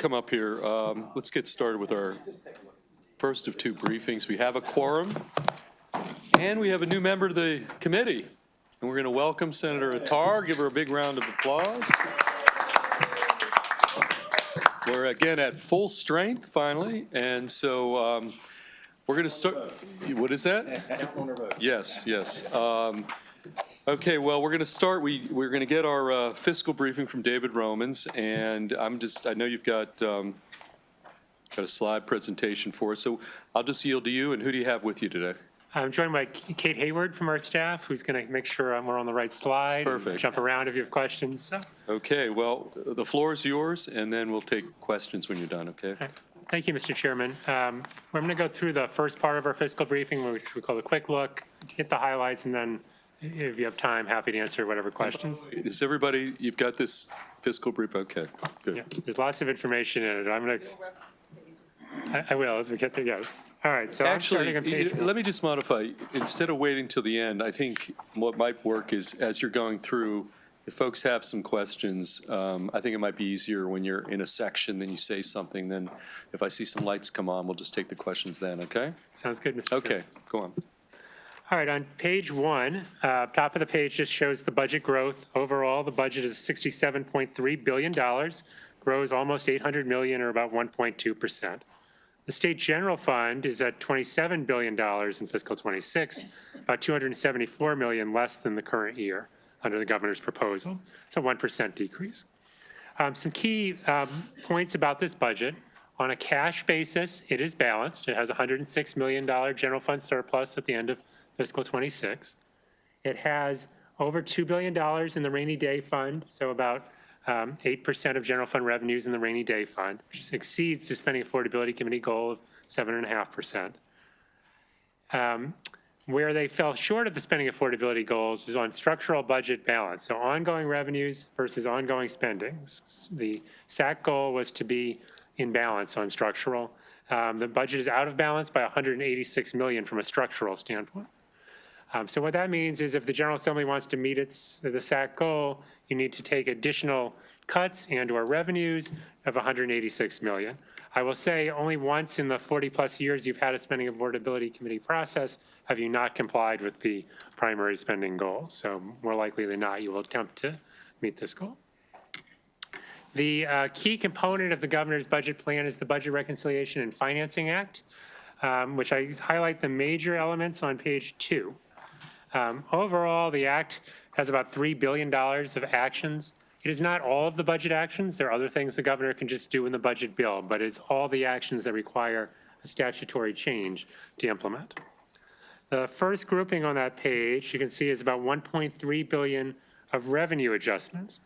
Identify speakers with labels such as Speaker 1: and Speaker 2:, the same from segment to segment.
Speaker 1: come up here. Let's get started with our first of two briefings. We have a quorum, and we have a new member to the committee. And we're going to welcome Senator Attar. Give her a big round of applause. We're again at full strength, finally. And so we're going to start. What is that? Yes, yes. Okay, well, we're going to start. We're going to get our fiscal briefing from David Romans, and I know you've got a slide presentation for it, so I'll just yield to you. And who do you have with you today?
Speaker 2: I'm joined by Kate Hayward from our staff, who's going to make sure we're on the right slide.
Speaker 1: Perfect.
Speaker 2: Jump around if you have questions. So.
Speaker 1: Okay, well, the floor is yours, and then we'll take questions when you're done, okay?
Speaker 2: Thank you, Mr. Chairman. We're going to go through the first part of our fiscal briefing, which we call a quick look, hit the highlights, and then if you have time, happy to answer whatever questions.
Speaker 1: Is everybody, you've got this fiscal brief? Okay, good.
Speaker 2: Yeah, there's lots of information in it. I'm going to, I will as we get there, yes. All right, so
Speaker 1: actually,
Speaker 2: I'm starting on page
Speaker 1: let me just modify. Instead of waiting till the end, I think what might work is as you're going through, if folks have some questions, I think it might be easier when you're in a section, then you say something, then if I see some lights come on, we'll just take the questions then, okay?
Speaker 2: Sounds good, Mr.
Speaker 1: Okay, go on.
Speaker 2: All right, on page one, top of the page just shows the budget growth. Overall, the budget is $67.3 billion, grows almost $800 million or about 1.2%. The state general fund is at $27 billion in fiscal 26, about $274 million less than the current year under the governor's proposal. It's a 1% decrease. Some key points about this budget. On a cash basis, it is balanced. It has $106 million general fund surplus at the end of fiscal 26. It has over $2 billion in the rainy day fund, so about 8% of general fund revenues in the rainy day fund, which exceeds the Spending Affordability Committee goal of 7.5%. Where they fell short of the spending affordability goals is on structural budget balance, so ongoing revenues versus ongoing spending. The SAC goal was to be in balance on structural. The budget is out of balance by $186 million from a structural standpoint. So what that means is if the General Assembly wants to meet the SAC goal, you need to take additional cuts and/or revenues of $186 million. I will say only once in the 40-plus years you've had a spending affordability committee process have you not complied with the primary spending goal. So more likely than not, you will attempt to meet this goal. The key component of the governor's budget plan is the Budget Reconciliation and Financing Act, which I highlight the major elements on page 2. Overall, the act has about $3 billion of actions. It is not all of the budget actions. There are other things the governor can just do in the budget bill, but it's all the actions that require a statutory change to implement. The first grouping on that page, you can see, is about $1.3 billion of revenue adjustments.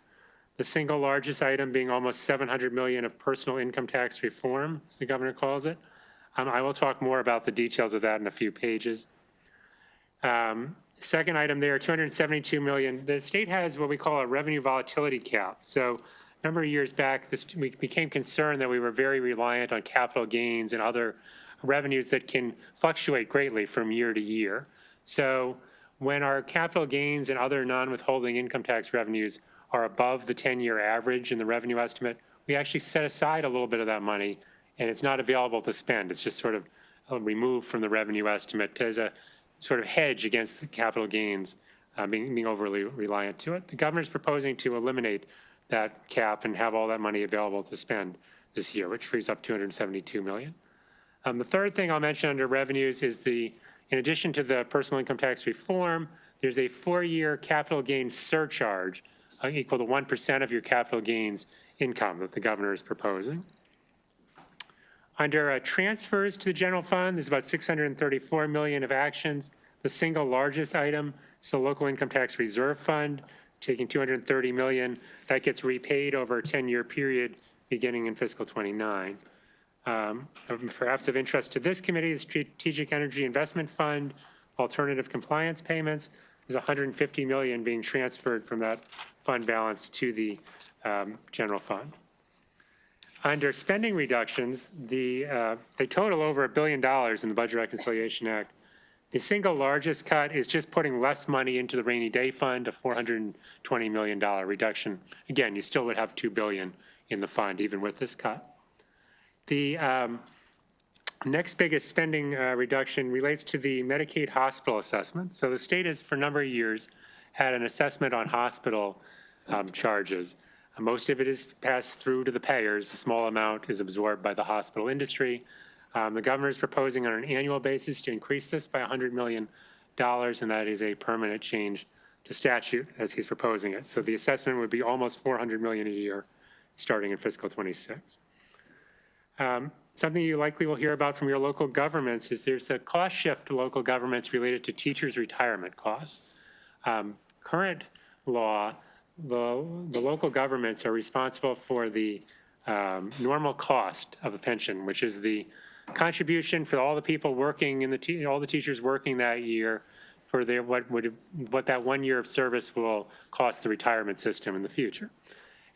Speaker 2: The single largest item being almost $700 million of personal income tax reform, as the governor calls it. I will talk more about the details of that in a few pages. Second item there, $272 million. The state has what we call a revenue volatility cap. So a number of years back, we became concerned that we were very reliant on capital gains and other revenues that can fluctuate greatly from year to year. So when our capital gains and other non-withholding income tax revenues are above the 10-year average in the revenue estimate, we actually set aside a little bit of that money, and it's not available to spend. It's just sort of removed from the revenue estimate as a sort of hedge against the capital gains being overly reliant to it. The governor's proposing to eliminate that cap and have all that money available to spend this year, which frees up $272 million. The third thing I'll mention under revenues is in addition to the personal income tax reform, there's a 4-year capital gains surcharge equal to 1% of your capital gains income that the governor is proposing. Under transfers to the general fund, there's about $634 million of actions. The single largest item is the local income tax reserve fund, taking $230 million. That gets repaid over a 10-year period beginning in fiscal 29. Perhaps of interest to this committee, the Strategic Energy Investment Fund, alternative compliance payments, is $150 million being transferred from that fund balance to the general fund. Under spending reductions, they total over $1 billion in the Budget Reconciliation Act. The single largest cut is just putting less money into the rainy day fund, a $420 million reduction. Again, you still would have $2 billion in the fund even with this cut. The next biggest spending reduction relates to the Medicaid hospital assessment. So the state has, for a number of years, had an assessment on hospital charges. Most of it is passed through to the payers. A small amount is absorbed by the hospital industry. The governor is proposing on an annual basis to increase this by $100 million, and that is a permanent change to statute as he's proposing it. So the assessment would be almost $400 million a year starting in fiscal 26. Something you likely will hear about from your local governments is there's a cost shift to local governments related to teachers' retirement costs. Current law, the local governments are responsible for the normal cost of a pension, which is the contribution for all the people working in all the teachers working that year for their what that 1 year of service will cost the retirement system in the future.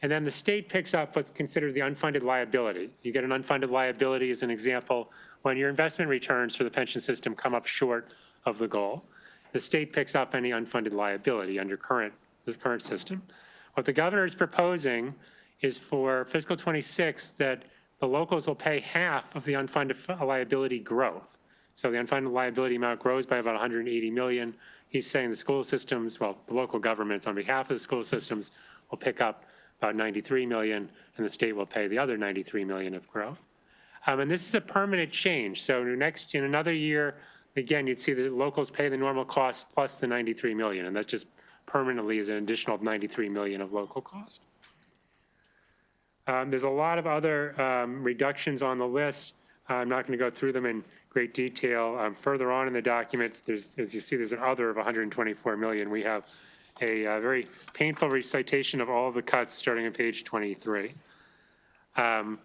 Speaker 2: And then the state picks up what's considered the unfunded liability. You get an unfunded liability as an example when your investment returns for the pension system come up short of the goal. The state picks up any unfunded liability under the current system. What the governor is proposing is for fiscal 26 that the locals will pay half of the unfunded liability growth. So the unfunded liability amount grows by about 180 million. He's saying the school systems, well, the local governments on behalf of the school systems will pick up about 93 million, and the state will pay the other 93 million of growth. And this is a permanent change. So in another year, again, you'd see the locals pay the normal cost plus the 93 million, and that just permanently is an additional 93 million of local cost. There's a lot of other reductions on the list. I'm not going to go through them in great detail. Further on in the document, as you see, there's an other of 124 million. We have a very painful recitation of all of the cuts starting on page 23. But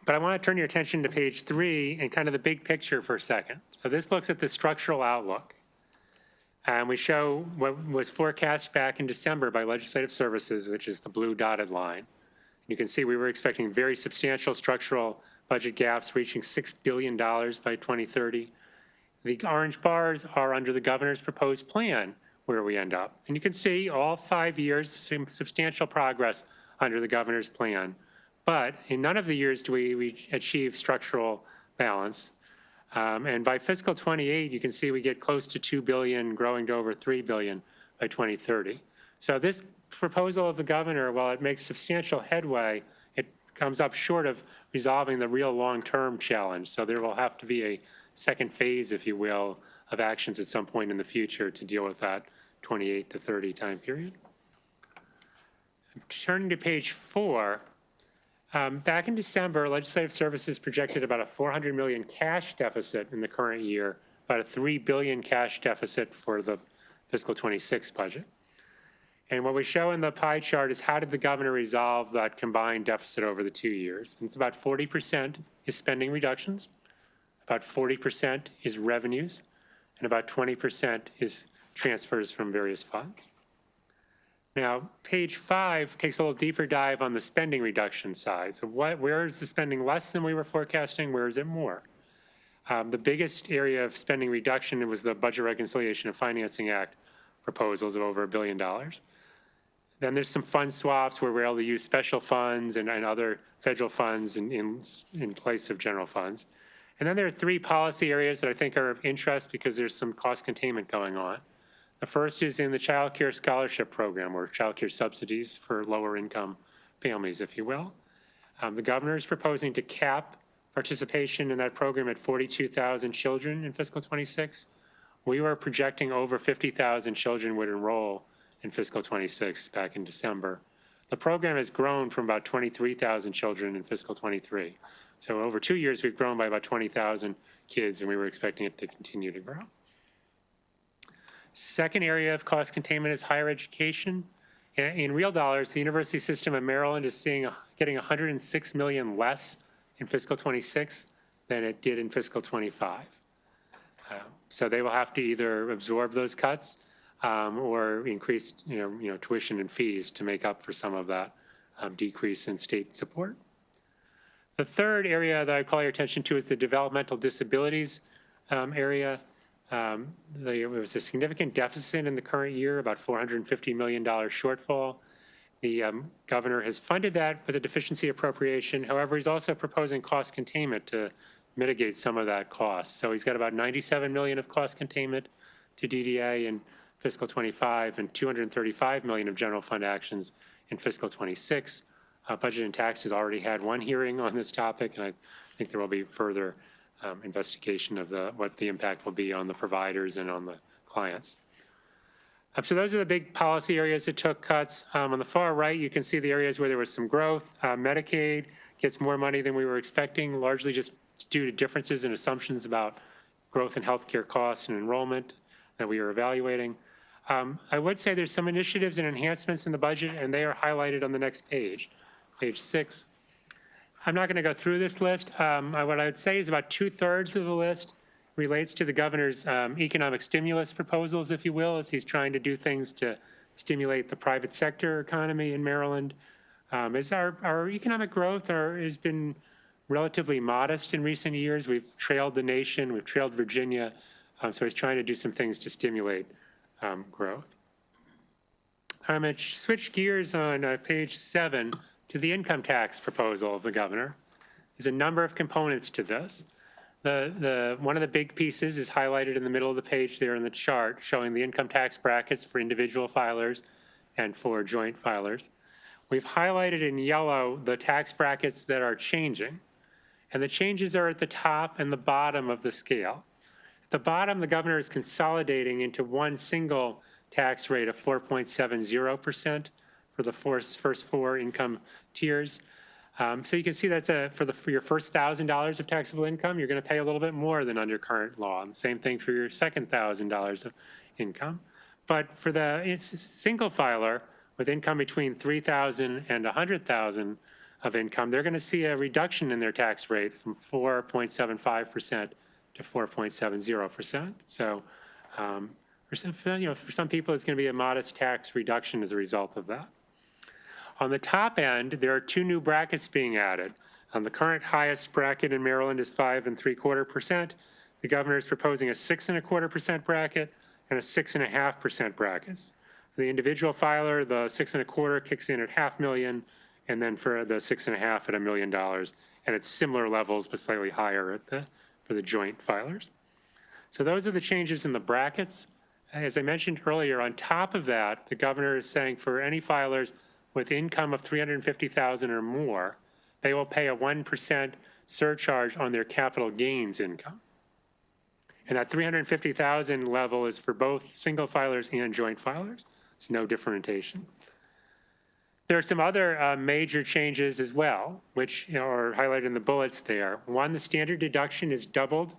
Speaker 2: I want to turn your attention to page 3 and kind of the big picture for a second. So this looks at the structural outlook. And we show what was forecast back in December by Legislative Services, which is the blue dotted line. You can see we were expecting very substantial structural budget gaps reaching $6 billion by 2030. The orange bars are under the governor's proposed plan where we end up. And you can see all 5 years, some substantial progress under the governor's plan. But in none of the years do we achieve structural balance. And by fiscal 28, you can see we get close to 2 billion, growing to over 3 billion by 2030. So this proposal of the governor, while it makes substantial headway, it comes up short of resolving the real long-term challenge. So there will have to be a second phase, if you will, of actions at some point in the future to deal with that 28 to 30 time period. Turning to page 4, back in December, Legislative Services projected about a 400 million cash deficit in the current year, about a 3 billion cash deficit for the fiscal 26 budget. And what we show in the pie chart is how did the governor resolve that combined deficit over the 2 years. And it's about 40% is spending reductions, about 40% is revenues, and about 20% is transfers from various funds. Now, page 5 takes a little deeper dive on the spending reduction side. So where is the spending less than we were forecasting? Where is it more? The biggest area of spending reduction was the Budget Reconciliation and Financing Act proposals of over $1 billion. Then there's some fund swaps where we're able to use special funds and other federal funds in place of general funds. And then there are 3 policy areas that I think are of interest because there's some cost containment going on. The first is in the child care scholarship program, or child care subsidies for lower income families, if you will. The governor is proposing to cap participation in that program at 42,000 children in fiscal 26. We were projecting over 50,000 children would enroll in fiscal 26 back in December. The program has grown from about 23,000 children in fiscal 23. So over 2 years, we've grown by about 20,000 kids, and we were expecting it to continue to grow. Second area of cost containment is higher education. In real dollars, the university system of Maryland is getting 106 million less in fiscal 26 than it did in fiscal 25. So they will have to either absorb those cuts or increase tuition and fees to make up for some of that decrease in state support. The third area that I call your attention to is the developmental disabilities area. There was a significant deficit in the current year, about $450 million shortfall. The governor has funded that with a deficiency appropriation. However, he's also proposing cost containment to mitigate some of that cost. So he's got about 97 million of cost containment to DDA in fiscal 25 and 235 million of general fund actions in fiscal 26. Budget and Tax has already had one hearing on this topic, and I think there will be further investigation of what the impact will be on the providers and on the clients. So those are the big policy areas that took cuts. On the far right, you can see the areas where there was some growth. Medicaid gets more money than we were expecting, largely just due to differences in assumptions about growth in healthcare costs and enrollment that we are evaluating. I would say there's some initiatives and enhancements in the budget, and they are highlighted on the next page, page 6. I'm not going to go through this list. What I would say is about 2/3 of the list relates to the governor's economic stimulus proposals, if you will, as he's trying to do things to stimulate the private sector economy in Maryland. As our economic growth has been relatively modest in recent years. We've trailed the nation, we've trailed Virginia, so he's trying to do some things to stimulate growth. I'm going to switch gears on page 7 to the income tax proposal of the governor. There's a number of components to this. One of the big pieces is highlighted in the middle of the page there in the chart, showing the income tax brackets for individual filers and for joint filers. We've highlighted in yellow the tax brackets that are changing, and the changes are at the top and the bottom of the scale. At the bottom, the governor is consolidating into one single tax rate of 4.70% for the first 4 income tiers. So you can see that's for your first $1,000 of taxable income, you're going to pay a little bit more than under current law. And same thing for your second $1,000 of income. But for the single filer with income between $3,000 and $100,000 of income, they're going to see a reduction in their tax rate from 4.75% to 4.70%. So for some people, it's going to be a modest tax reduction as a result of that. On the top end, there are 2 new brackets being added. The current highest bracket in Maryland is 5.75%. The governor is proposing a 6.25% bracket and a 6.5% brackets. For the individual filer, the 6.25 kicks in at $500,000, and then for the 6.5 at $1 million. And it's similar levels, but slightly higher for the joint filers. So those are the changes in the brackets. As I mentioned earlier, on top of that, the governor is saying for any filers with income of $350,000 or more, they will pay a 1% surcharge on their capital gains income. And that $350,000 level is for both single filers and joint filers. It's no differentiation. There are some other major changes as well, which are highlighted in the bullets there. One, the standard deduction is doubled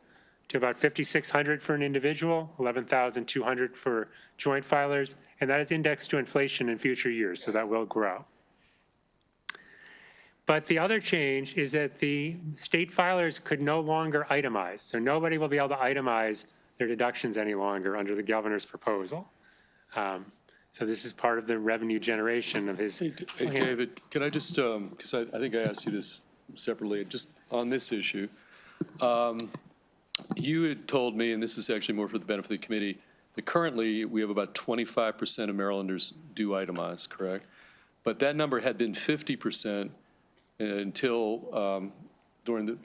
Speaker 2: to about $5,600 for an individual, $11,200 for joint filers, and that is indexed to inflation in future years, so that will grow. But the other change is that the state filers could no longer itemize, so nobody will be able to itemize their deductions any longer under the governor's proposal. So this is part of the revenue generation of his. Hey,
Speaker 1: David, can I just, because I think I asked you this separately, just on this issue. You had told me, and this is actually more for the benefit of the committee, that currently we have about 25% of Marylanders do itemize, correct? But that number had been 50% until during the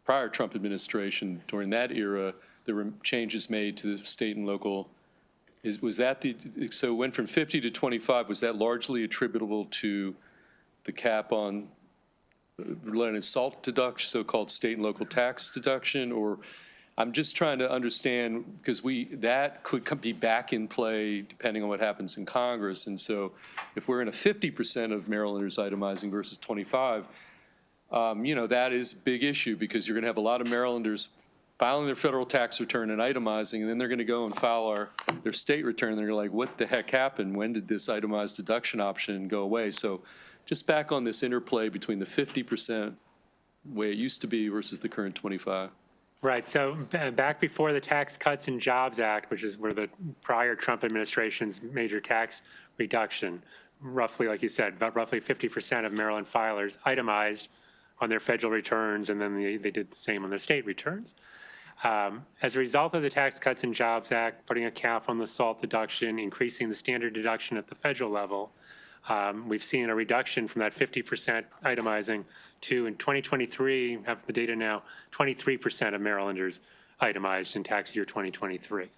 Speaker 1: prior Trump administration. During that era, there were changes made to the state and local. Was that so it went from 50 to 25, was that largely attributable to the cap on related SALT deduction, so-called state and local tax deduction, or I'm just trying to understand, because that could be back in play depending on what happens in Congress. And so if we're in a 50% of Marylanders itemizing versus 25, that is a big issue, because you're going to have a lot of Marylanders filing their federal tax return and itemizing, and then they're going to go and file their state return. And they're like, what the heck happened? When did this itemized deduction option go away? So just back on this interplay between the 50% way it used to be versus the current 25.
Speaker 2: Right. So back before the Tax Cuts and Jobs Act, which is where the prior Trump administration's major tax reduction, roughly, like you said, about roughly 50% of Maryland filers itemized on their federal returns, and then they did the same on their state returns. As a result of the Tax Cuts and Jobs Act, putting a cap on the SALT deduction, increasing the standard deduction at the federal level, We've seen a reduction from that 50% itemizing to, in 2023, have the data now, 23% of Marylanders itemized in tax year 2023.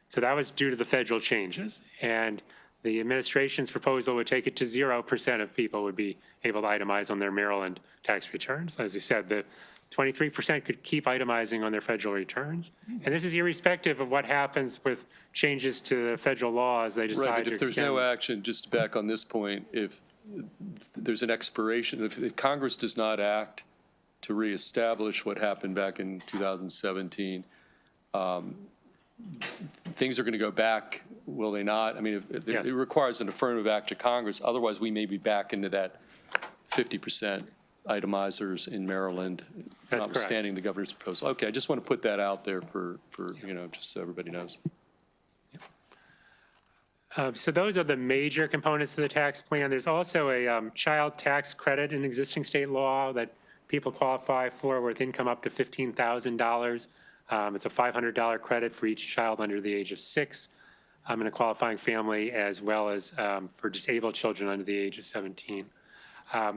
Speaker 2: So that was due to the federal changes. And the administration's proposal would take it to 0% of people would be able to itemize on their Maryland tax returns. As you said, the 23% could keep itemizing on their federal returns. And this is irrespective of what happens with changes to federal law as they decide
Speaker 1: Right,
Speaker 2: to
Speaker 1: but if there's
Speaker 2: extend.
Speaker 1: no action, just back on this point, if there's an expiration, if Congress does not act to reestablish what happened back in 2017, things are going to go back, will they not? I mean,
Speaker 2: Yes.
Speaker 1: it requires an affirmative act of Congress. Otherwise, we may be back into that 50% itemizers in Maryland,
Speaker 2: That's
Speaker 1: notwithstanding the governor's proposal. Okay, I just want to put that out there for just so everybody knows.
Speaker 2: So those are the major components of the tax plan. There's also a child tax credit in existing state law that people qualify for with income up to $15,000. It's a $500 credit for each child under the age of 6 in a qualifying family, as well as for disabled children under the age of 17.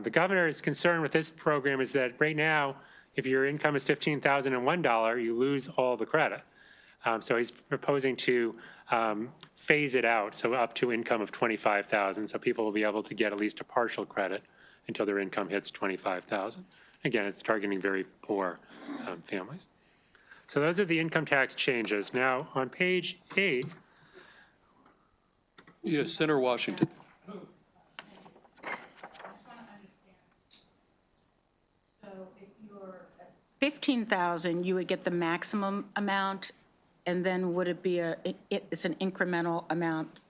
Speaker 2: The governor is concerned with this program is that right now, if your income is $15,001, you lose all the credit. So he's proposing to phase it out, so up to income of $25,000, so people will be able to get at least a partial credit until their income hits $25,000. Again, it's targeting very poor families. So those are the income tax changes. Now, on page 8.
Speaker 1: Yes, Senator Washington.
Speaker 3: 15,000, you would get the maximum amount, and then would it be it's an incremental amount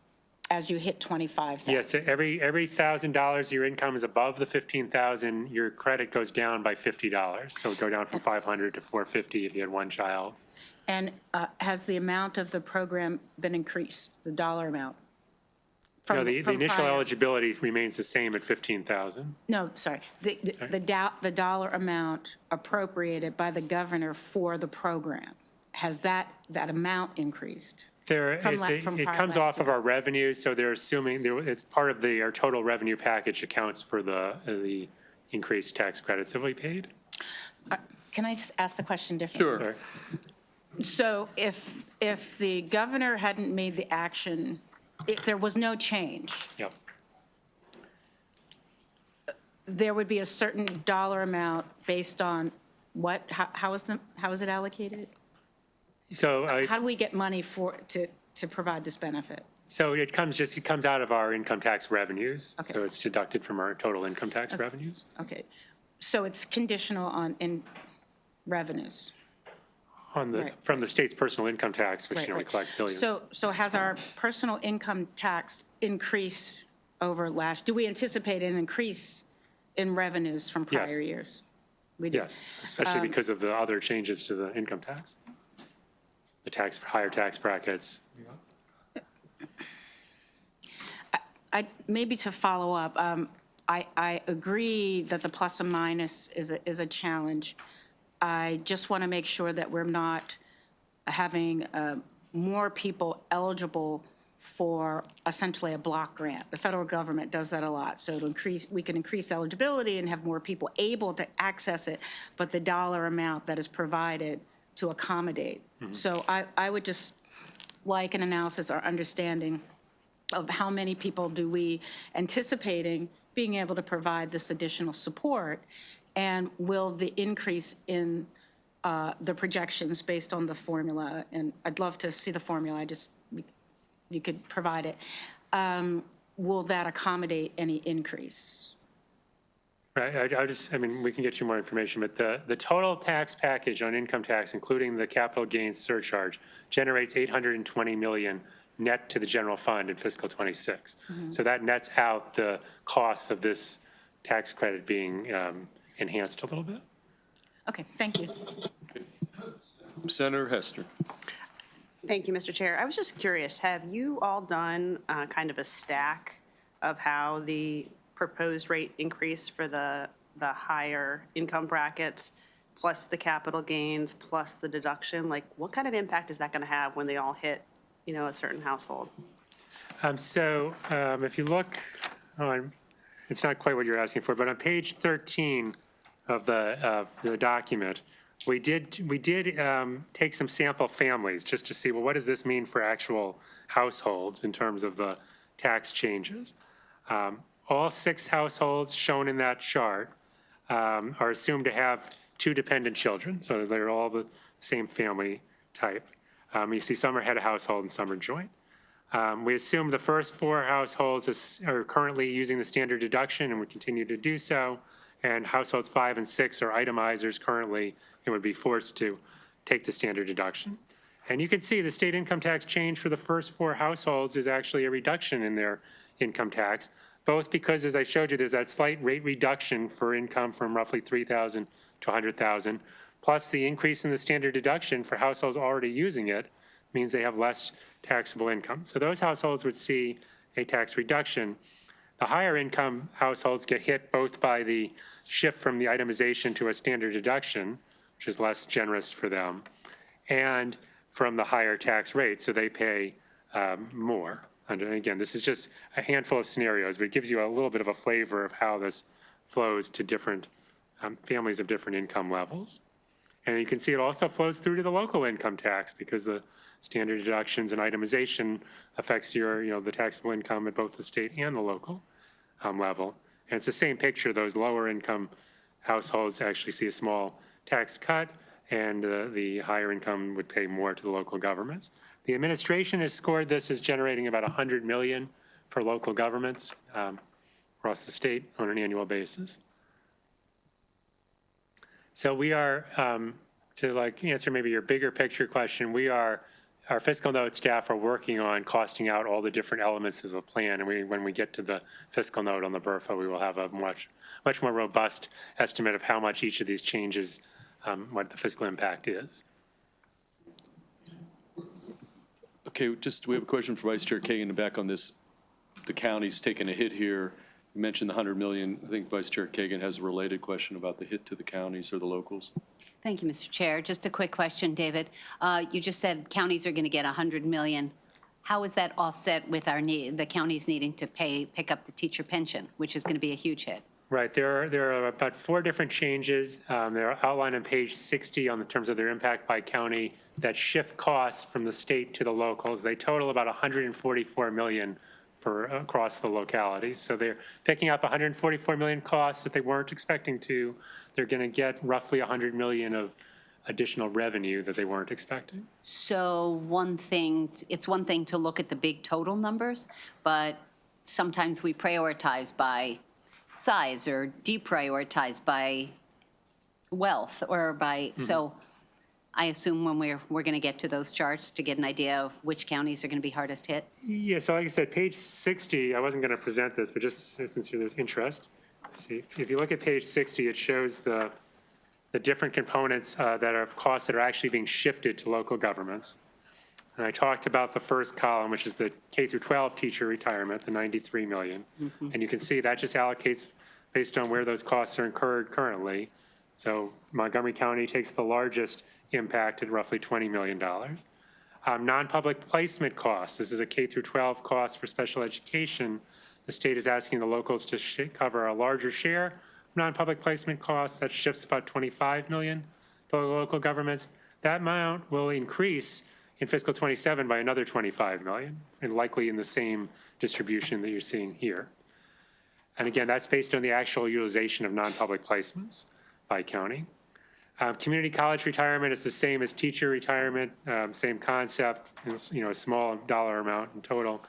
Speaker 3: as you hit 25,000?
Speaker 2: Yes, every $1,000 your income is above the 15,000, your credit goes down by $50. So it would go down from 500 to 450 if you had one child.
Speaker 3: And has the amount of the program been increased, the dollar amount?
Speaker 2: No, the initial
Speaker 3: prior?
Speaker 2: eligibility remains the same at 15,000.
Speaker 3: No, sorry. The dollar amount appropriated by the governor for the program, has that amount increased?
Speaker 2: It comes off of our revenues, so they're assuming it's part of our total revenue package accounts for the increased tax credits that we paid.
Speaker 3: Can I just ask the question differently?
Speaker 1: Sure.
Speaker 2: Sorry.
Speaker 3: So if the governor hadn't made the action, if there was no change,
Speaker 2: Yep.
Speaker 3: there would be a certain dollar amount based on what? How is it allocated?
Speaker 2: So
Speaker 3: How do we get money to provide this benefit?
Speaker 2: So it comes out of our income tax revenues.
Speaker 3: Okay.
Speaker 2: So it's deducted from our total income tax revenues.
Speaker 3: Okay, so it's conditional in revenues. Right.
Speaker 2: From the state's personal income tax, which, we collect billions.
Speaker 3: So has our personal income tax increased over do we anticipate an increase in revenues from prior
Speaker 2: Yes.
Speaker 3: years? We do.
Speaker 2: Yes, especially because of the other changes to the income tax. The higher tax brackets.
Speaker 3: Maybe to follow up, I agree that the plus and minus is a challenge. I just want to make sure that we're not having more people eligible for essentially a block grant. The federal government does that a lot. So we can increase eligibility and have more people able to access it, but the dollar amount that is provided to accommodate. Mm-hmm. So I would just like an analysis or understanding of how many people do we anticipating being able to provide this additional support, and will the increase in the projections based on the formula, and I'd love to see the formula, you could provide it, will that accommodate any increase?
Speaker 2: Right, we can get you more information, but the total tax package on income tax, including the capital gains surcharge, generates $820 million net to the general fund in fiscal 26. Mm-hmm. So that nets out the costs of this tax credit being enhanced a little bit.
Speaker 3: Okay, thank you.
Speaker 1: Senator Hester.
Speaker 4: Thank you, Mr. Chair. I was just curious, have you all done kind of a stack of how the proposed rate increase for the higher income brackets, plus the capital gains, plus the deduction, like what kind of impact is that going to have when they all hit, a certain household?
Speaker 2: If you look on, it's not quite what you're asking for, but on page 13 of the document, we did take some sample families just to see, well, what does this mean for actual households in terms of the tax changes? All 6 households shown in that chart are assumed to have 2 dependent children, so they're all the same family type. You see some are head of household and some are joint. We assume the first 4 households are currently using the standard deduction and would continue to do so, and households 5 and 6 are itemizers currently and would be forced to take the standard deduction. And you can see the state income tax change for the first 4 households is actually a reduction in their income tax, both because, as I showed you, there's that slight rate reduction for income from roughly $3,000 to $100,000, plus the increase in the standard deduction for households already using it means they have less taxable income. So those households would see a tax reduction. The higher income households get hit both by the shift from the itemization to a standard deduction, which is less generous for them, and from the higher tax rate, so they pay more. And again, this is just a handful of scenarios, but it gives you a little bit of a flavor of how this flows to different families of different income levels. And you can see it also flows through to the local income tax because the standard deductions and itemization affects your, the taxable income at both the state and the local level. And it's the same picture. Those lower income households actually see a small tax cut, and the higher income would pay more to the local governments. The administration has scored this as generating about $100 million for local governments across the state on an annual basis. So we are, to answer maybe your bigger picture question, our fiscal note staff are working on costing out all the different elements of the plan. And when we get to the fiscal note on the BRFA, we will have a much more robust estimate of how much each of these changes, what the fiscal impact is.
Speaker 1: Okay, we have a question for Vice Chair Kagan back on this. The county's taking a hit here. You mentioned the $100 million. I think Vice Chair Kagan has a related question about the hit to the counties or the locals.
Speaker 5: Thank you, Mr. Chair. Just a quick question, David. You just said counties are going to get $100 million. How is that offset with the counties needing to pick up the teacher pension, which is going to be a huge hit?
Speaker 2: Right. There are about 4 different changes. They're outlined on page 60 on the terms of their impact by county that shift costs from the state to the locals. They total about $144 million across the localities. So they're picking up $144 million costs that they weren't expecting to. They're going to get roughly $100 million of additional revenue that they weren't expecting.
Speaker 5: So it's one thing to look at the big total numbers, but sometimes we prioritize by size or deprioritize by wealth or by, so I assume when we're going to get to those charts to get an idea of which counties are going to be hardest hit?
Speaker 2: Yeah, so like I said, page 60, I wasn't going to present this, but just since there's interest, see, if you look at page 60, it shows the different components that are costs that are actually being shifted to local governments. And I talked about the first column, which is the K through 12 teacher retirement, the $93 million. And you can see that just allocates based on where those costs are incurred currently. So Montgomery County takes the largest impact at roughly $20 million. Non-public placement costs. This is a K through 12 cost for special education. The state is asking the locals to cover a larger share of non-public placement costs. That shifts about $25 million to the local governments. That amount will increase in fiscal 27 by another $25 million, and likely in the same distribution that you're seeing here. And again, that's based on the actual utilization of non-public placements by county. Community college retirement is the same as teacher retirement, same concept, a small dollar amount in total.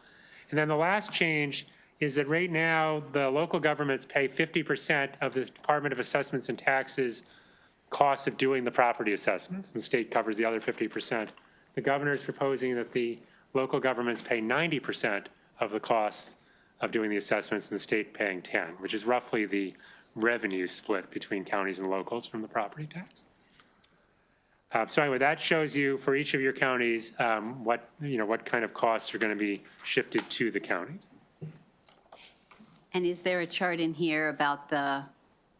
Speaker 2: And then the last change is that right now the local governments pay 50% of the Department of Assessments and Taxes costs of doing the property assessments. The state covers the other 50%. The governor is proposing that the local governments pay 90% of the costs of doing the assessments and the state paying 10%, which is roughly the revenue split between counties and locals from the property tax. So anyway, that shows you for each of your counties what kind of costs are going to be shifted to the counties.
Speaker 5: And is there a chart in here about the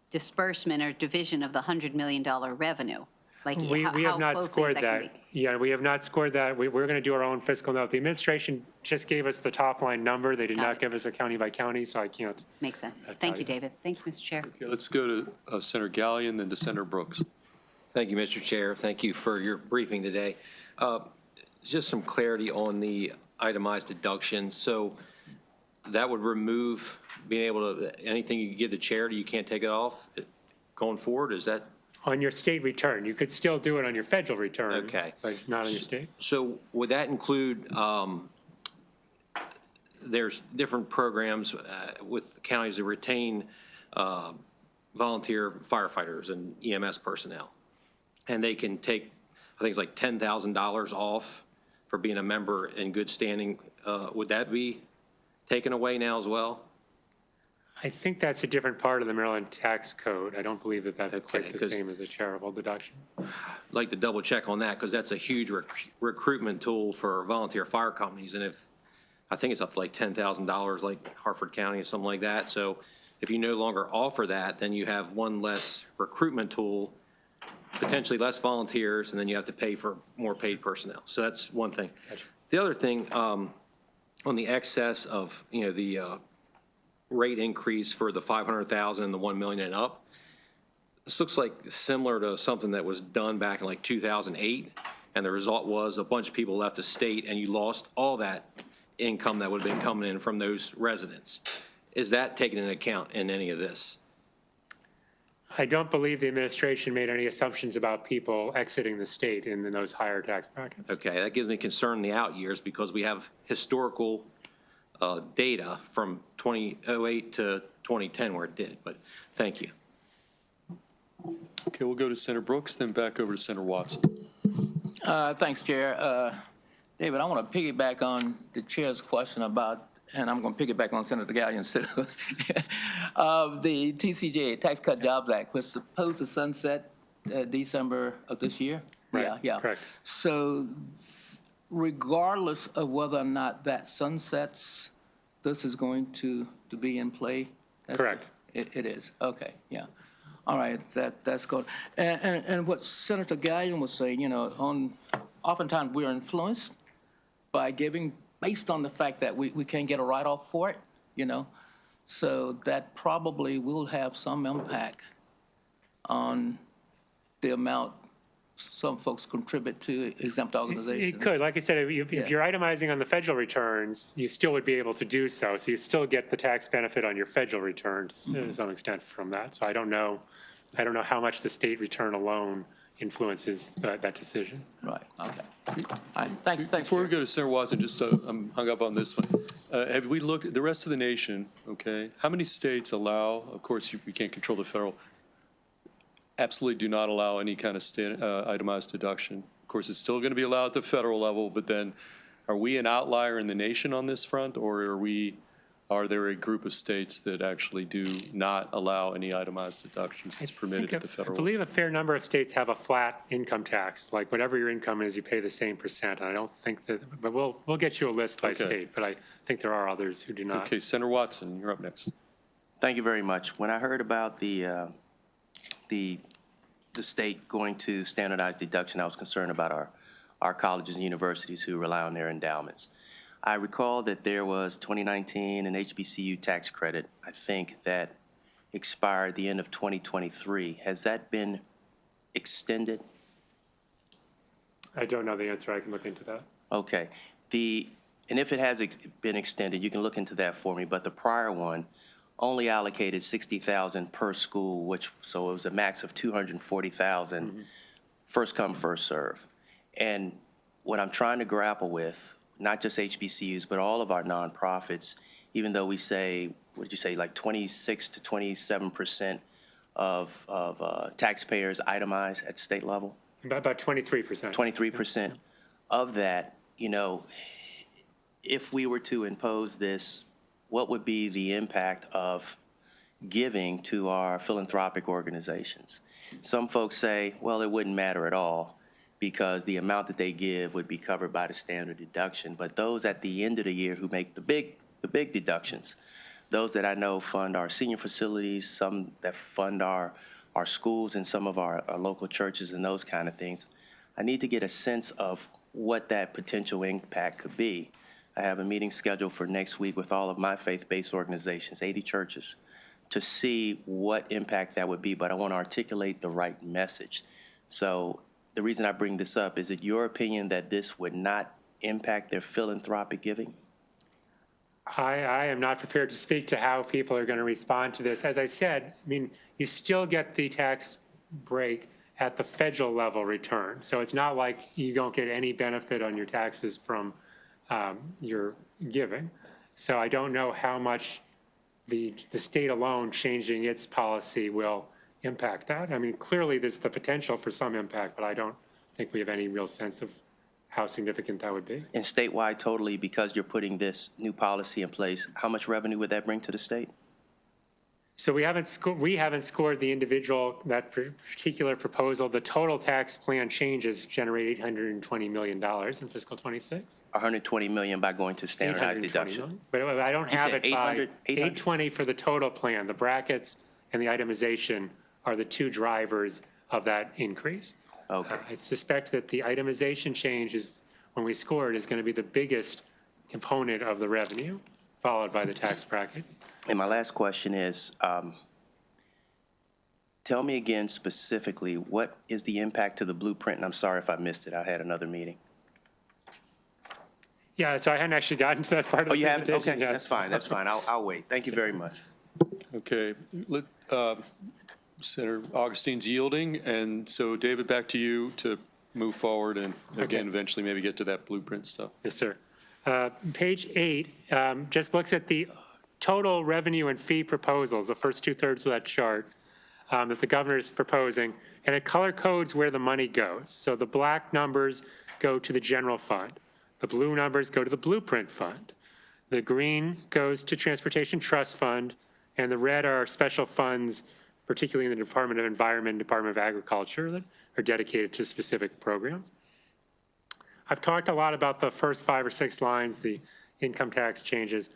Speaker 5: disbursement or division of the $100 million revenue Like,
Speaker 2: We
Speaker 5: how
Speaker 2: have not
Speaker 5: closely
Speaker 2: scored
Speaker 5: is that
Speaker 2: that.
Speaker 5: gonna be?
Speaker 2: Yeah, we have not scored that. We're going to do our own fiscal note. The administration just gave us the top line number. They did
Speaker 5: Got
Speaker 2: not
Speaker 5: it.
Speaker 2: give us a county by county, so I can't.
Speaker 5: Makes sense.
Speaker 2: tell
Speaker 5: Thank you,
Speaker 2: you.
Speaker 5: David. Thank you, Mr. Chair.
Speaker 1: Okay, let's go to Senator Gallion, then to Senator Brooks.
Speaker 6: Thank you, Mr. Chair. Thank you for your briefing today. Just some clarity on the itemized deductions. So that would remove being able to, anything you give the charity, you can't take it off going forward? Is that?
Speaker 2: On your state return, you could still do it on your federal return.
Speaker 6: Okay.
Speaker 2: But not on your state.
Speaker 6: So would that include, there's different programs with counties that retain volunteer firefighters and EMS personnel. And they can take, I think it's like $10,000 off for being a member in good standing. Would that be taken away now as well?
Speaker 2: I think that's a different part of the Maryland tax code. I don't believe that that's
Speaker 6: Okay,
Speaker 2: quite the
Speaker 6: 'cause-
Speaker 2: same as a charitable deduction.
Speaker 6: I'd like to double check on that because that's a huge recruitment tool for volunteer fire companies. And if, I think it's up to like $10,000 like Hartford County or something like that. So if you no longer offer that, then you have one less recruitment tool, potentially less volunteers, and then you have to pay for more paid personnel. So that's one thing. The other thing, on the excess of, the rate increase for the 500,000 and the 1 million and up, this looks like similar to something that was done back in like 2008, and the result was a bunch of people left the state and you lost all that income that would have been coming in from those residents. Is that taken into account in any of this?
Speaker 2: I don't believe the administration made any assumptions about people exiting the state in those higher tax brackets.
Speaker 6: Okay, that gives me concern in the out years because we have historical data from 2008 to 2010 where it did, but thank you.
Speaker 1: Okay, we'll go to Senator Brooks, then back over to Senator Watson.
Speaker 7: Thanks, Chair. David, I want to piggyback on the chair's question about, and I'm going to piggyback on Senator Gallion's too, the TCJ, Tax Cut Jobs Act, was supposed to sunset December of this year.
Speaker 2: Right,
Speaker 7: Yeah.
Speaker 2: correct.
Speaker 7: So regardless of whether or not that sunsets, this is going to be in play?
Speaker 2: Correct.
Speaker 7: It is, okay, yeah. All right, that's good. And what Senator Gallion was saying, oftentimes we're influenced by giving based on the fact that we can't get a write-off for it, So that probably will have some impact on the amount some folks contribute to exempt organizations.
Speaker 2: It could. Like I said, if
Speaker 7: Yeah.
Speaker 2: you're itemizing on the federal returns, you still would be able to do so. So you still get the tax benefit on your federal returns to some extent from that. So I don't know how much the state return alone influences that decision.
Speaker 7: Right, okay. All right, thanks.
Speaker 1: Before we
Speaker 7: Chair.
Speaker 1: go to Senator Watson, just I'm hung up on this one. Have we looked at the rest of the nation, okay? How many states allow, of course, we can't control the federal, absolutely do not allow any kind of itemized deduction. Of course, it's still going to be allowed at the federal level, but then are we an outlier in the nation on this front, or are there a group of states that actually do not allow any itemized deductions that's permitted at the
Speaker 2: I
Speaker 1: federal level?
Speaker 2: believe a fair number of states have a flat income tax, like whatever your income is, you pay the same percent. I don't think that, but we'll get you a list by
Speaker 1: Okay.
Speaker 2: state, but I think there are others who do not.
Speaker 1: Okay, Senator Watson, you're up next.
Speaker 8: Thank you very much. When I heard about the state going to standardized deduction, I was concerned about our colleges and universities who rely on their endowments. I recall that there was 2019 an HBCU tax credit, I think, that expired the end of 2023. Has that been extended?
Speaker 2: I don't know the answer. I can look into that.
Speaker 8: Okay. And if it has been extended, you can look into that for me, but the prior one only allocated $60,000 per school, so it was a max of $240,000, first come, first serve. And what I'm trying to grapple with, not just HBCUs, but all of our nonprofits, even though we say, what did you say, like 26 to 27% of taxpayers itemize at state level?
Speaker 2: About 23%.
Speaker 8: 23% of that, if we were to impose this, what would be the impact of giving to our philanthropic organizations? Some folks say, well, it wouldn't matter at all because the amount that they give would be covered by the standard deduction. But those at the end of the year who make the big deductions, those that I know fund our senior facilities, some that fund our our schools and some of our local churches and those kind of things. I need to get a sense of what that potential impact could be. I have a meeting scheduled for next week with all of my faith-based organizations, 80 churches, to see what impact that would be, but I want to articulate the right message. So the reason I bring this up, is it your opinion that this would not impact their philanthropic giving?
Speaker 2: I am not prepared to speak to how people are going to respond to this. As I said, I mean, you still get the tax break at the federal level return. So it's not like you don't get any benefit on your taxes from your giving. So I don't know how much the state alone changing its policy will impact that. I mean, clearly there's the potential for some impact, but I don't think we have any real sense of how significant that would be.
Speaker 8: And statewide totally, because you're putting this new policy in place, how much revenue would that bring to the state?
Speaker 2: So we haven't scored the individual, that particular proposal. The total tax plan changes generate $820 million in fiscal '26.
Speaker 8: 120 million by going to standardized
Speaker 2: 820
Speaker 8: deduction.
Speaker 2: million. But I don't have
Speaker 8: said
Speaker 2: it by
Speaker 8: 800?
Speaker 2: 820 for the total plan. The brackets and the itemization are the two drivers of that increase.
Speaker 8: Okay.
Speaker 2: I suspect that the itemization change is, when we score it, is going to be the biggest component of the revenue, followed by the tax bracket.
Speaker 8: And my last question is, tell me again specifically, what is the impact to the blueprint? And I'm sorry if I missed it. I had another meeting.
Speaker 2: Yeah, so I hadn't actually gotten to that part of
Speaker 8: Oh,
Speaker 2: the
Speaker 8: you haven't?
Speaker 2: presentation
Speaker 8: Okay,
Speaker 2: yet.
Speaker 8: that's fine. That's fine. I'll wait. Thank you very much.
Speaker 1: Okay, Senator Augustine's yielding, and so David, back to you to move forward and again, eventually maybe get to that blueprint stuff.
Speaker 2: Yes, sir. Page 8 just looks at the total revenue and fee proposals, the first 2/3 of that chart that the governor is proposing, and it color codes where the money goes. So the black numbers go to the general fund. The blue numbers go to the blueprint fund. The green goes to Transportation Trust Fund, and the red are special funds, particularly in the Department of Environment and Department of Agriculture, that are dedicated to specific programs. I've talked a lot about the first 5 or 6 lines, the income tax changes.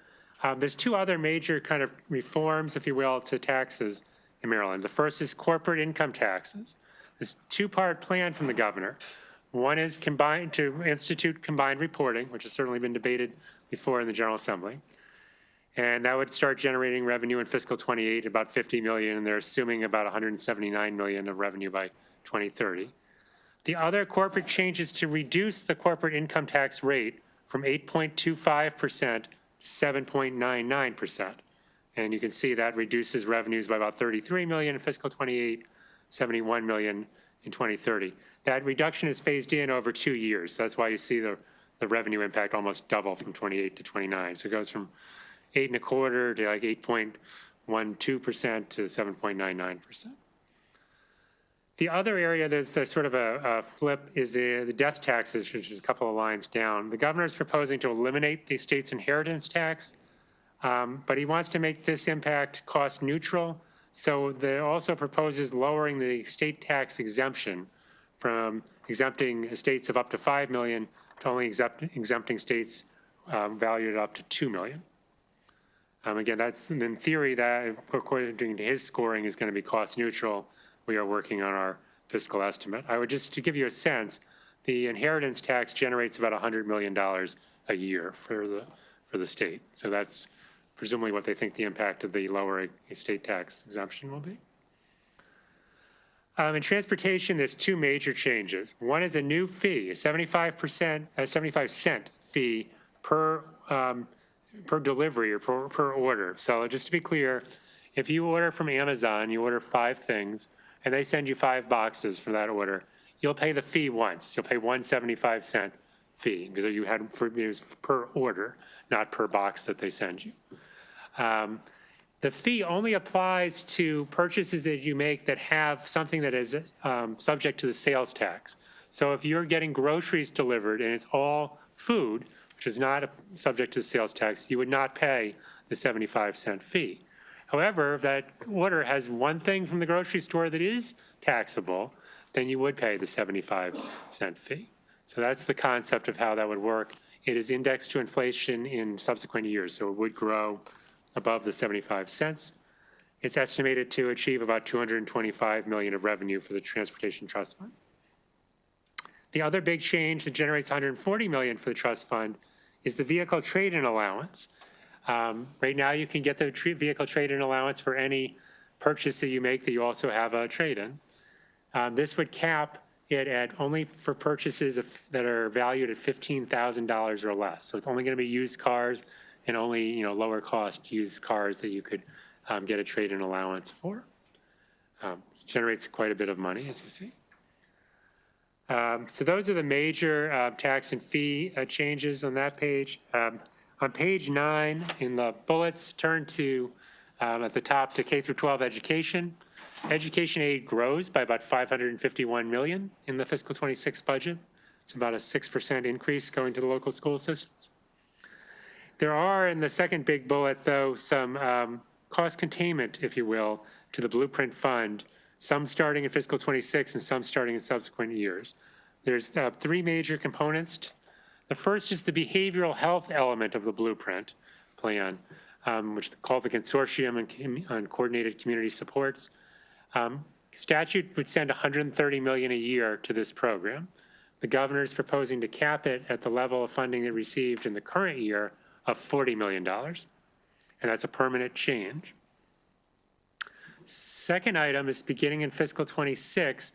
Speaker 2: There's 2 other major kind of reforms, if you will, to taxes in Maryland. The first is corporate income taxes. This 2-part plan from the governor. One is combined to institute combined reporting, which has certainly been debated before in the General Assembly. And that would start generating revenue in fiscal '28, about $50 million, and they're assuming about $179 million of revenue by 2030. The other corporate changes to reduce the corporate income tax rate from 8.25% to 7.99%. And you can see that reduces revenues by about $33 million in fiscal '28, $71 million in 2030. That reduction is phased in over 2 years. So that's why you see the revenue impact almost double from '28 to '29. So it goes from 8.25% to like 8.12% to 7.99%. The other area that's sort of a flip is the death taxes, which is a couple of lines down. The governor is proposing to eliminate the state's inheritance tax, but he wants to make this impact cost neutral. So there also proposes lowering the state tax exemption from exempting estates of up to $5 million to only exempting states valued at up to $2 million. Again, that's in theory that, according to his scoring, is going to be cost neutral. We are working on our fiscal estimate. I would just, to give you a sense, the inheritance tax generates about $100 million a year for the state. So that's presumably what they think the impact of the lower estate tax exemption will be. In transportation, there's 2 major changes. One is a new fee, a 75-cent fee per delivery or per order. So just to be clear, if you order from Amazon, you order 5 things, and they send you 5 boxes for that order, you'll pay the fee once. You'll pay one 75-cent fee because you had it was per order, not per box that they send you. The fee only applies to purchases that you make that have something that is subject to the sales tax. So if you're getting groceries delivered and it's all food, which is not subject to the sales tax, you would not pay the 75-cent fee. However, if that order has one thing from the grocery store that is taxable, then you would pay the 75-cent fee. So that's the concept of how that would work. It is indexed to inflation in subsequent years, so it would grow above the 75 cents. It's estimated to achieve about $225 million of revenue for the Transportation Trust Fund. The other big change that generates $140 million for the trust fund is the vehicle trade-in allowance. Right now, you can get the vehicle trade-in allowance for any purchase that you make that you also have a trade-in. This would cap it at only for purchases that are valued at $15,000 or less. So it's only going to be used cars and only lower cost used cars that you could get a trade-in allowance for. Generates quite a bit of money, as you see. So those are the major tax and fee changes on that page. On page 9, in the bullets, turn to, at the top, to K through 12 education. Education aid grows by about $551 million in the fiscal 26 budget. It's about a 6% increase going to the local school systems. There are, in the second big bullet, though, some cost containment, if you will, to the Blueprint Fund, some starting in fiscal 26 and some starting in subsequent years. There's 3 major components. The first is the behavioral health element of the Blueprint plan, which is called the Consortium on Coordinated Community Supports. Statute would send $130 million a year to this program. The governor is proposing to cap it at the level of funding it received in the current year of $40 million, and that's a permanent change. Second item is beginning in fiscal 26,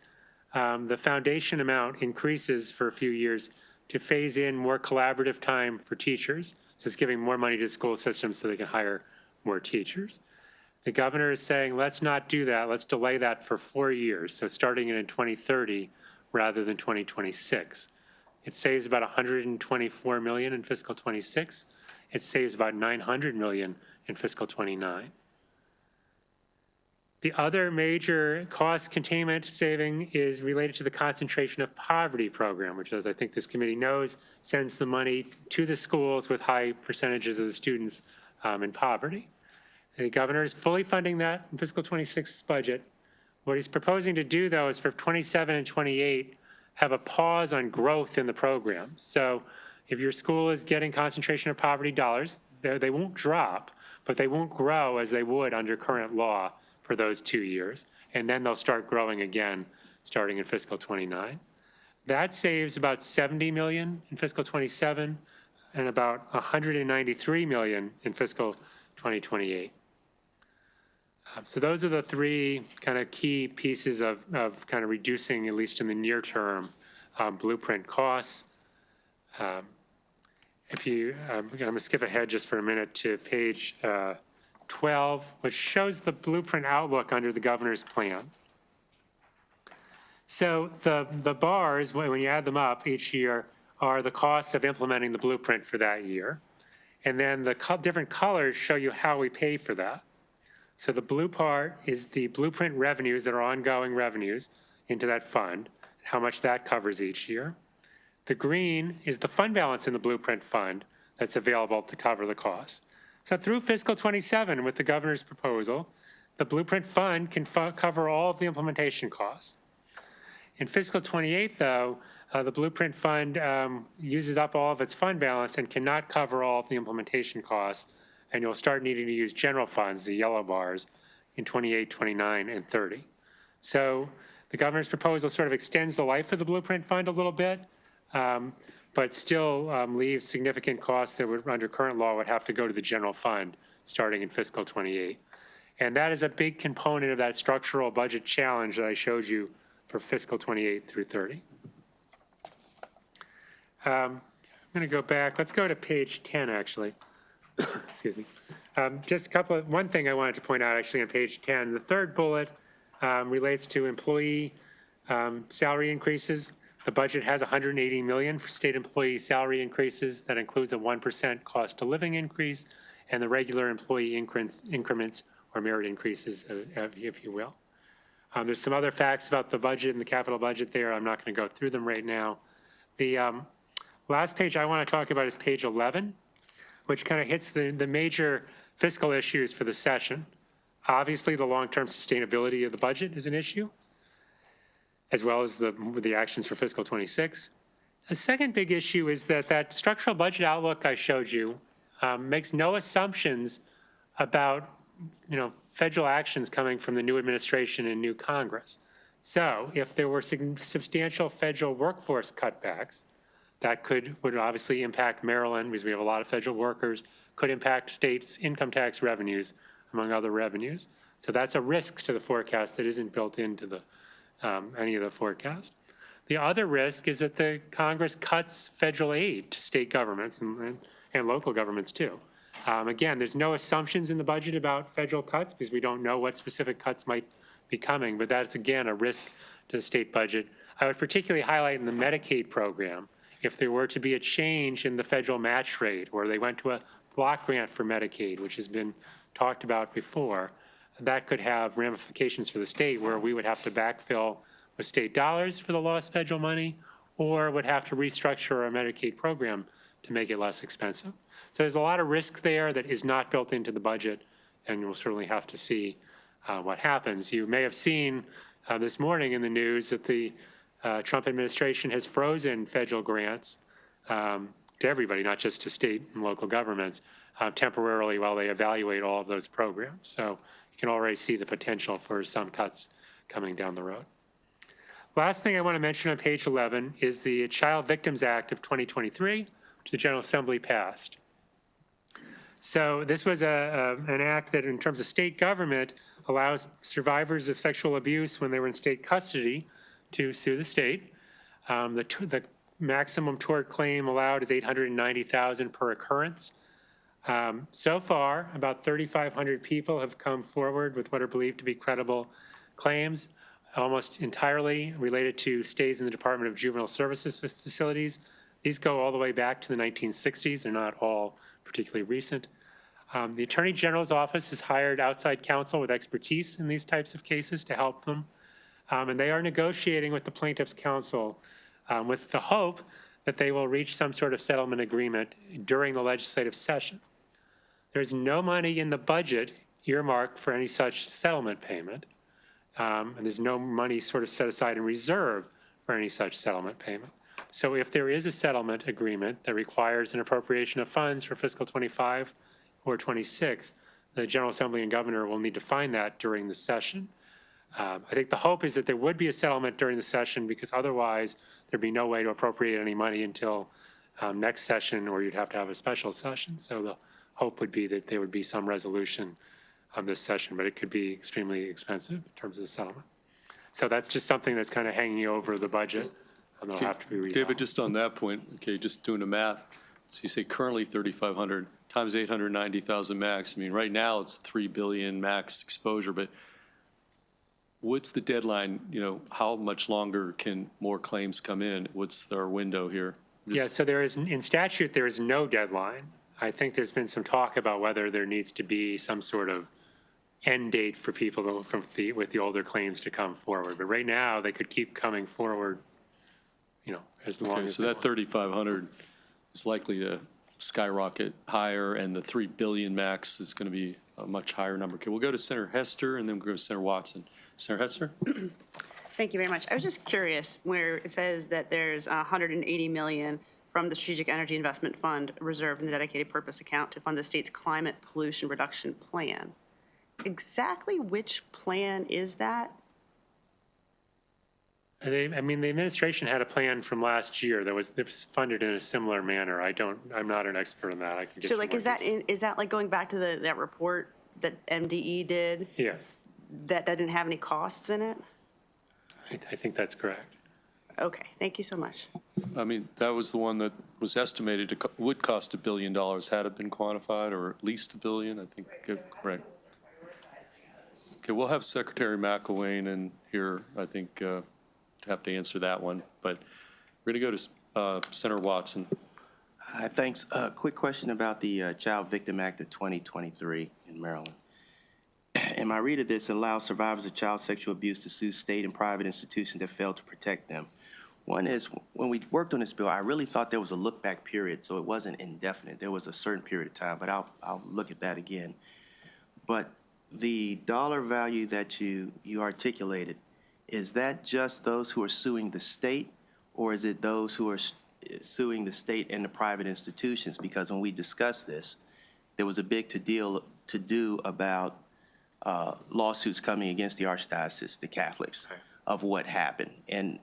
Speaker 2: the foundation amount increases for a few years to phase in more collaborative time for teachers. So it's giving more money to school systems so they can hire more teachers. The governor is saying, let's not do that. Let's delay that for 4 years. So starting in 2030 rather than 2026. It saves about $124 million in fiscal 26. It saves about $900 million in fiscal 29. The other major cost containment saving is related to the concentration of poverty program, which, as I think this committee knows, sends the money to the schools with high percentages of the students in poverty. The governor is fully funding that in fiscal 26's budget. What he's proposing to do, though, is for 27 and 28, have a pause on growth in the program. So if your school is getting concentration of poverty dollars, they won't drop, but they won't grow as they would under current law for those 2 years. And then they'll start growing again starting in fiscal 29. That saves about $70 million in fiscal 27 and about $193 million in fiscal 2028. So those are the 3 kind of key pieces of kind of reducing, at least in the near term, Blueprint costs. If you, I'm going to skip ahead just for a minute to page 12, which shows the Blueprint outlook under the governor's plan. So the bars, when you add them up each year, are the costs of implementing the Blueprint for that year. And then the different colors show you how we pay for that. So the blue part is the Blueprint revenues that are ongoing revenues into that fund, how much that covers each year. The green is the fund balance in the Blueprint fund that's available to cover the costs. So through fiscal 27, with the governor's proposal, the Blueprint fund can cover all of the implementation costs. In fiscal 28, though, the Blueprint fund uses up all of its fund balance and cannot cover all of the implementation costs, and you'll start needing to use general funds, the yellow bars, in 28, 29, and 30. So the governor's proposal sort of extends the life of the Blueprint fund a little bit, but still leaves significant costs that would, under current law, would have to go to the general fund starting in fiscal 28. And that is a big component of that structural budget challenge that I showed you for fiscal 28 through 30. I'm going to go back. Let's go to page 10, actually. Excuse me. Just one thing I wanted to point out, actually, on page 10. The third bullet relates to employee salary increases. The budget has $180 million for state employee salary increases. That includes a 1% cost of living increase and the regular employee increments or merit increases, if you will. There's some other facts about the budget and the capital budget there. I'm not going to go through them right now. The last page I want to talk about is page 11, which kind of hits the major fiscal issues for the session. Obviously, the long-term sustainability of the budget is an issue, as well as the actions for fiscal 26. A second big issue is that structural budget outlook I showed you makes no assumptions about federal actions coming from the new administration and new Congress. So if there were substantial federal workforce cutbacks, that would obviously impact Maryland, because we have a lot of federal workers, could impact states' income tax revenues, among other revenues. So that's a risk to the forecast that isn't built into the, any of the forecast. The other risk is that the Congress cuts federal aid to state governments and local governments too. Again, there's no assumptions in the budget about federal cuts because we don't know what specific cuts might be coming, but that's again a risk to the state budget. I would particularly highlight in the Medicaid program, if there were to be a change in the federal match rate, or they went to a block grant for Medicaid, which has been talked about before, that could have ramifications for the state where we would have to backfill with state dollars for the lost federal money, or would have to restructure our Medicaid program to make it less expensive. So there's a lot of risk there that is not built into the budget, and we'll certainly have to see what happens. You may have seen this morning in the news that the Trump administration has frozen federal grants to everybody, not just to state and local governments, temporarily while they evaluate all of those programs. So you can already see the potential for some cuts coming down the road. Last thing I want to mention on page 11 is the Child Victims Act of 2023, which the General Assembly passed. So this was an act that, in terms of state government, allows survivors of sexual abuse when they were in state custody to sue the state. The maximum tort claim allowed is $890,000 per occurrence. So far, about 3,500 people have come forward with what are believed to be credible claims, almost entirely related to stays in the Department of Juvenile Services facilities. These go all the way back to the 1960s. They're not all particularly recent. The Attorney General's office has hired outside counsel with expertise in these types of cases to help them. And they are negotiating with the plaintiff's counsel with the hope that they will reach some sort of settlement agreement during the legislative session. There's no money in the budget earmarked for any such settlement payment. And there's no money sort of set aside in reserve for any such settlement payment. So if there is a settlement agreement that requires an appropriation of funds for fiscal 25 or 26, the General Assembly and Governor will need to find that during the session. I think the hope is that there would be a settlement during the session, because otherwise there'd be no way to appropriate any money until next session, or you'd have to have a special session. So the hope would be that there would be some resolution on this session, but it could be extremely expensive in terms of the settlement. So that's just something that's kind of hanging over the budget, and that'll have to be resolved.
Speaker 1: David, just on that point, okay, just doing the math. So you say currently 3,500 times 890,000 max. I mean, right now it's 3 billion max exposure, but what's the deadline? You know, how much longer can more claims come in? What's our window here?
Speaker 2: Yeah, so there is, in statute, there is no deadline. I think there's been some talk about whether there needs to be some sort of end date for people with the older claims to come forward. But right now, they could keep coming forward, you know, as long as
Speaker 1: so that 3,500 is likely to skyrocket higher, and the 3 billion max is going to be a much higher number. Okay, we'll go to Senator Hester, and then we'll go to Senator Watson. Senator Hester?
Speaker 4: Thank you very much. I was just curious, where it says that there's $180 million from the Strategic Energy Investment Fund reserved in the dedicated purpose account to fund the state's climate pollution reduction plan. Exactly which plan is that?
Speaker 2: I mean, the administration had a plan from last year that was funded in a similar manner. I'm not an expert in that. I can get
Speaker 4: So
Speaker 2: you
Speaker 4: like,
Speaker 2: more
Speaker 4: is that like going back to that report that MDE did
Speaker 2: Yes,
Speaker 4: that didn't have any costs in it?
Speaker 2: I think that's correct.
Speaker 4: Okay, thank you so much.
Speaker 1: I mean, that was the one that was estimated to would cost $1 billion. Had it been quantified, or at least $1 billion, I think. Right. Okay, we'll have Secretary McElwain in here, I think, to have to answer that one. But we're going to go to Senator Watson.
Speaker 8: Thanks. Quick question about the Child Victim Act of 2023 in Maryland. In my read of this, it allows survivors of child sexual abuse to sue state and private institutions that fail to protect them. One is, when we worked on this bill, I really thought there was a look-back period, so it wasn't indefinite. There was a certain period of time, but I'll look at that again. But the dollar value that you articulated, is that just those who are suing the state, or is it those who are suing the state and the private institutions? Because when we discussed this, there was a big to do about lawsuits coming against the Archdiocese, the Catholics, of what happened. And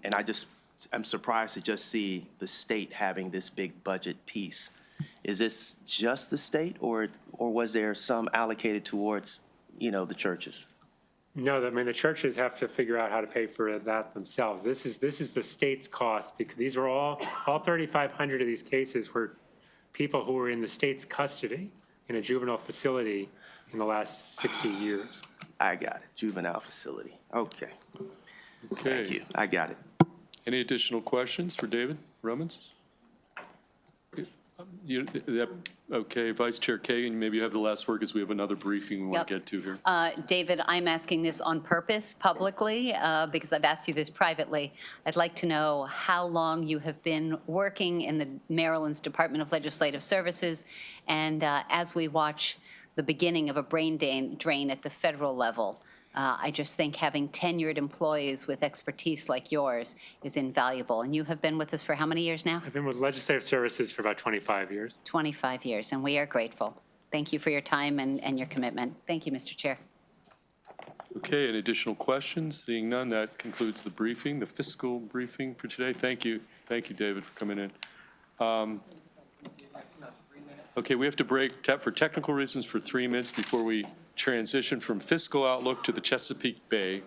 Speaker 8: I'm surprised to just see the state having this big budget piece. Is this just the state, or was there some allocated towards, the churches?
Speaker 2: No, I mean, the churches have to figure out how to pay for that themselves. This is the state's cost, because these were all 3,500 of these cases were people who were in the state's custody in a juvenile facility in the last 60 years.
Speaker 8: I got it. Juvenile facility. Okay. Thank
Speaker 1: Okay.
Speaker 8: you. I got it.
Speaker 1: Any additional questions for David Romans? Okay, Vice Chair Kagan, maybe you have the last word because we have another briefing we want to
Speaker 5: Yep.
Speaker 1: get to here.
Speaker 5: David, I'm asking this on purpose publicly because I've asked you this privately. I'd like to know how long you have been working in the Maryland's Department of Legislative Services, and as we watch the beginning of a brain drain at the federal level, I just think having tenured employees with expertise like yours is invaluable. And you have been with us for how many years now?
Speaker 2: I've been with Legislative Services for about 25 years.
Speaker 5: 25 years, and we are grateful. Thank you for your time and your commitment. Thank you, Mr. Chair.
Speaker 1: Okay, any additional questions? Seeing none, that concludes the briefing, the fiscal briefing for today. Thank you, David, for coming in. Okay, we have to break for technical reasons for 3 minutes before we transition from fiscal outlook to the Chesapeake Bay